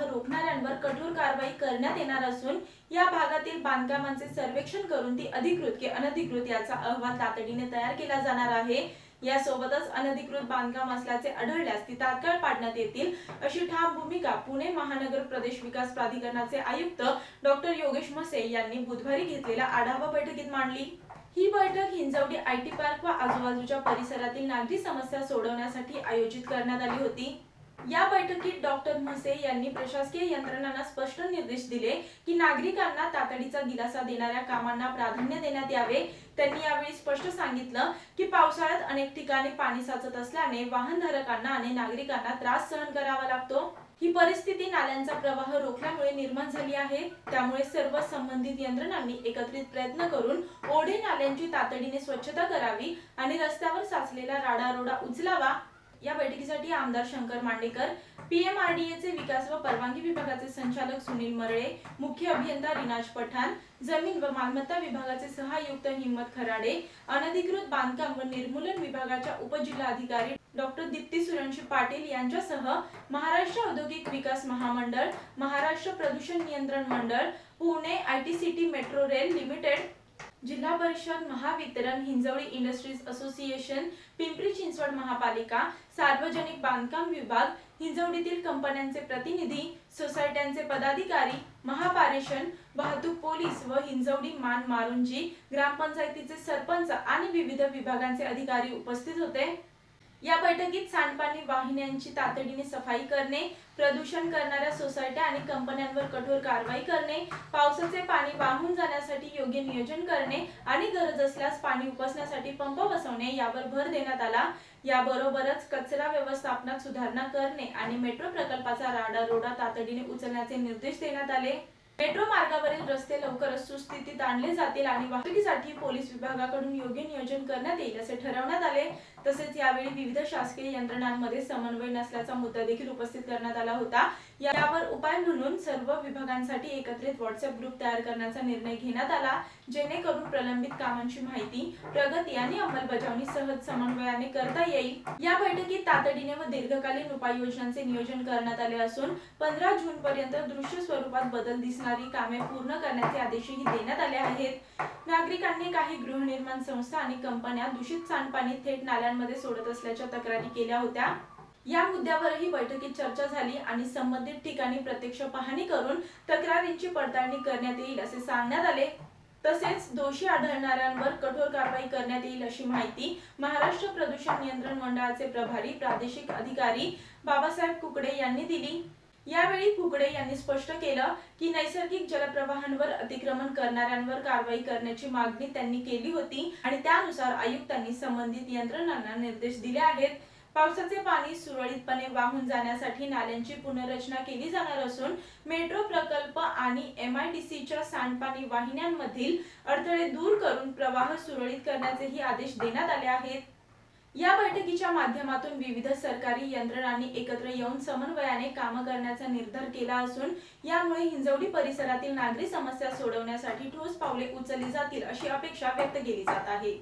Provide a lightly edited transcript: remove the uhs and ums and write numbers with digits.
रोखणाऱ्यांवर कठोर कारवाई करण्यात येणार असून या भागातील बांधकामांचे सर्वेक्षण करून ती अधिकृत की अनधिकृत याचा अहवाल तातडीने तयार केला जाणार आहे। यासोबतच अनधिकृत बांधकाम असल्याचे आढळल्यास ती तात्काळ पाडण्यात येतील अशी ठाम भूमिका पुणे महानगर प्रदेश विकास प्राधिकरणाचे आयुक्त डॉक्टर योगेश म्हसे यांनी बुधवारी घेतलेल्या आढावा बैठकीत मांडली। ही बैठक हिंजवडी आयटी पार्क व आजूबाजूच्या परिसरातील नागरी समस्या सोडवण्यासाठी आयोजित करण्यात आली होती। या बैठकीत डॉक्टर म्हसे यांनी प्रशासकीय यंत्रणांना स्पष्ट निर्देश दिले की नागरिकांना तातडीचा दिलासा देणाऱ्या कामांना प्राधान्य देण्यात यावे। त्यांनी यावेळी स्पष्ट सांगितलं की पावसाळ्यात अनेक ठिकाणी पाणी साचत असल्याने वाहनधारकांना आणि नागरिकांना त्रास सहन करावा लागतो। ही परिस्थिती नाल्यांचा प्रवाह रोखल्यामुळे निर्माण झाली आहे। त्यामुळे सर्व संबंधित यंत्रणांनी एकत्रित प्रयत्न करून ओढे नाल्यांची तातडीने स्वच्छता करावी आणि रस्त्यावर साचलेला राडारोडा उचलावा। या बैठकीसाठी आमदार शंकर मांडेकर, पीएमआरडीएचे विकास व परवानगी विभागाचे संचालक सुनील मरळे, मुख्य अभियंता रिनाज पठाण, जमीन व मालमत्ता विभागाचे सहायुक्त हिम्मत खराडे, अनधिकृत बांधकाम व निर्मूलन विभागाच्या उपजिल्हाधिकारी डॉक्टर दीप्ती सुरंशी पाटील यांच्यासह महाराष्ट्र औद्योगिक विकास महामंडळ, महाराष्ट्र प्रदूषण नियंत्रण मंडळ, Pune IT-city metro rail limited, जिल्हा परिषद, महावितरण, हिंजवडी इंडस्ट्रीज असोसिएशन, पिंपरी चिंचवड महापालिका, सार्वजनिक बांधकाम विभाग, हिंजवडीतील कंपन्यांचे प्रतिनिधी, सोसायट्यांचे पदाधिकारी, महापारेषण, वाहतूक पोलीस व हिंजवडी मान मारुंजी ग्रामपंचायतीचे सरपंच आणि विविध विभागांचे अधिकारी उपस्थित होते। या बैठकीत सांडपाणी वाहिन्यांची तातडीने सफाई करणे, प्रदूषण करणाऱ्या सोसायट्या आणि कंपन्यांवर कठोर कारवाई करणे, पावसाचे पाणी वाहून जाण्यासाठी योग्य नियोजन करणे आणि गरज असल्यास पाणी उपसण्यासाठी पंप बसवणे यावर भर देण्यात आला। याबरोबरच कचरा व्यवस्थापनात सुधारणा करणे आणि मेट्रो प्रकल्पाचा राडारोडा तातडीने उचलण्याचे निर्देश देण्यात आले। मेट्रो मार्गावरील रस्ते लवकरच सुस्थितीत आणले जातील आणि वाहतुकीसाठी पोलीस विभागाकडून योग्य नियोजन करण्यात येईल असे ठरवण्यात आले। तसेच यावेळी विविध शासकीय यंत्रणांमध्ये समन्वय नसल्याचा मुद्दा देखील उपस्थित करण्यात आला होता। यावर उपाय म्हणून सर्व विभागांसाठी एकत्रित व्हॉट्सअप ग्रुप तयार करण्याचा निर्णय घेण्यात आला, जेणेकरून प्रलंबित कामांची माहिती, प्रगती आणि अंमलबजावणी सहज समन्वयाने करता येईल। या बैठकीत तातडीने व दीर्घकालीन उपाययोजनांचे नियोजन करण्यात आले असून 15 जून पर्यंत दृश्य स्वरूपात बदल दिसणारी कामे पूर्ण करण्याचे आदेशही देण्यात आले आहेत। नागरिकांनी काही गृहनिर्माण संस्था आणि कंपन्या दूषित सांडपाणी थेट नाल्यांमध्ये सोडत असल्याच्या तक्रारी केल्या होत्या। या मुद्द्यावरही बैठकीत चर्चा झाली आणि संबंधित ठिकाणी प्रत्यक्ष पाहणी करून तक्रारींची पडताळणी करण्यात येईल असे सांगण्यात आले। तसेच दोषी आढळणाऱ्यांवर कठोर कारवाई करण्यात येईल अशी माहिती महाराष्ट्र प्रदूषण नियंत्रण मंडळाचे प्रभारी प्रादेशिक अधिकारी बाबासाहेब कुकडे यांनी दिली। यावेळी कुकडे यांनी स्पष्ट केलं की नैसर्गिक जलप्रवाहांवर अतिक्रमण करणाऱ्यांवर कारवाई करण्याची मागणी त्यांनी केली होती आणि त्यानुसार आयुक्तांनी संबंधित यंत्रणांना निर्देश दिले आहेत। पावसाचे पाणी सुरळीतपणे वाहून जाण्यासाठी नाल्यांची पुनर्रचना केली जाणार असून मेट्रो प्रकल्प आणि एमआयडीसीच्या सांडपाणी वाहिन्यांमधील अडथळे दूर करून प्रवाह सुरळीत करण्याचेही आदेश देण्यात आले आहेत। या बैठकीच्या माध्यमातून विविध सरकारी यंत्रणांनी एकत्र येऊन समन्वयाने काम करण्याचा निर्धार केला असून यामुळे हिंजवडी परिसरातील नागरी समस्या सोडवण्यासाठी ठोस पावले उचलली जातील अशी अपेक्षा व्यक्त केली जात आहे।